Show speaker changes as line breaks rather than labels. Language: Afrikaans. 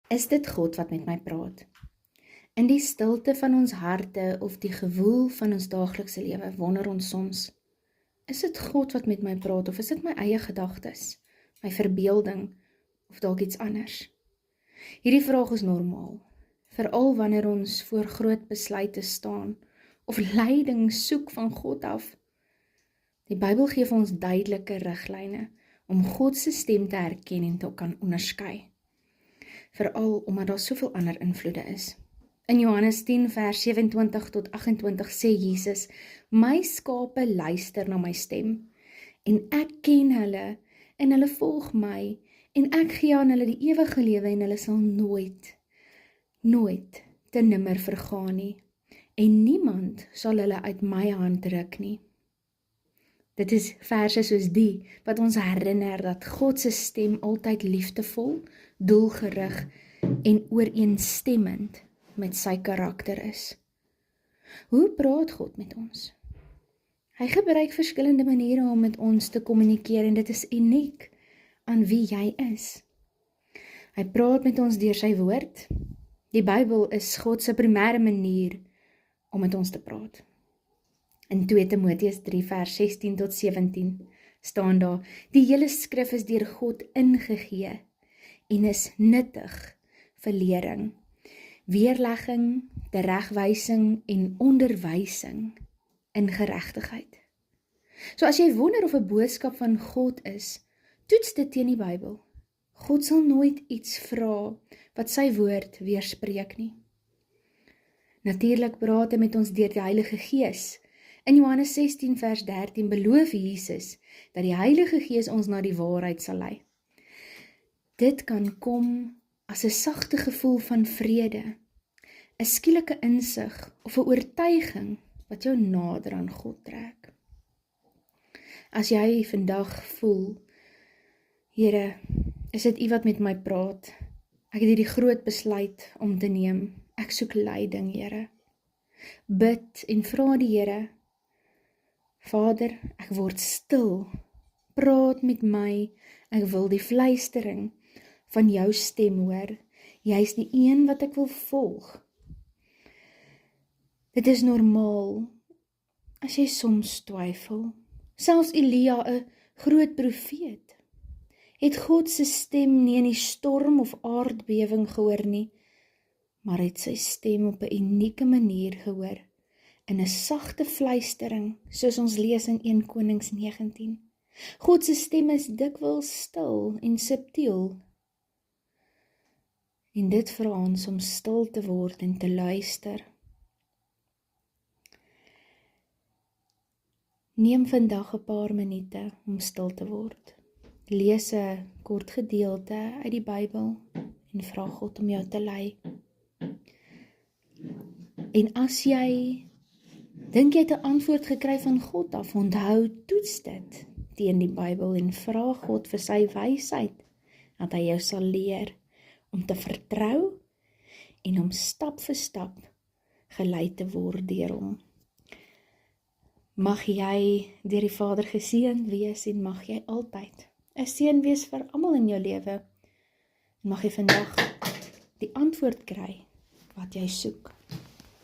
Is dit God wat met my praat? In die stilte van ons harte of die gewoel van ons daaglikse lewe wonder ons soms, is dit God wat met my praat of is dit my eie gedagtes, my verbeelding of dalk iets anders? Hierdie vraag is normaal, veral wanneer ons voor groot besluite staan of leiding soek van God af. Die Bybel gee vir ons duidelike riglyne om God se stem te herken en te kan onderskei. Veral omdat daar soveel ander invloede is. In Johannes 10 vers 27 tot 28 sê Jesus, my skape luister na my stem, en ek ken hulle, en hulle volg my, en ek gee aan hulle die ewige lewe, en hulle sal nooit te nimmer vergaan nie, en niemand sal hulle uit my hand ruk nie. Dit is verse soos die, wat ons herinner dat God se stem altyd liefdevol, doelgerig en ooreenstemmend met sy karakter is. Hoe praat God met ons? Hy gebruik verskillende maniere om met ons te kommunikeer en dit is uniek aan wie jy is. Hy praat met ons deur sy woord. Die Bybel is God se primêre manier om met ons te praat. In 2 Timoteus 3 vers 16 tot 17 staan daar, die hele skrif is deur God ingegee en is nuttig vir lering, weerlegging, teregwysing en onderwysing in geregtigheid. So as jy wonder of 'n boodskap van God is, toets dit teen die Bybel. God sal nooit iets vra wat sy woord weerspreek nie. Natuurlik praat hy met ons deur die Heilige Gees. In Johannes 16 vers 13 beloof Jesus dat die Heilige Gees ons na die waarheid sal lei. Dit kan kom as 'n sagte gevoel van vrede, 'n skielike insig of 'n oortuiging wat jou nader aan God trek. As jy vandag voel, Here, is dit U wat met my praat? Ek het hierdie groot besluit om te neem. Ek soek leiding, Here. Bid en vra die Here, Vader, ek word stil. Praat met my. Ek wil die fluistering van jou stem hoor. Jy is die een wat ek wil volg. Dit is normaal as jy soms twyfel. Selfs Elia, 'n groot profeet, het God se stem nie in die storm of aardbewing gehoor nie, maar het sy stem op 'n unieke manier gehoor, in 'n sagte fluistering, soos ons lees in 1 Konings 19. God se stem is dikwels stil en subtiel, en dit vra ons om stil te word en te luister. Neem vandag 'n paar minute om stil te word. Lees 'n kort gedeelte uit die Bybel en vra God om jou te lei. En as jy dink jy het 'n antwoord gekry van God af, onthou, toets dit teen die Bybel en vra God vir sy wysheid, dat hy jou sal leer om te vertrou en om stap vir stap gelei te word deur hom. Mag jy deur die Vader geseënd wees en mag jy altyd 'n seën wees vir almal in jou lewe. En mag jy vandag die antwoord kry wat jy soek.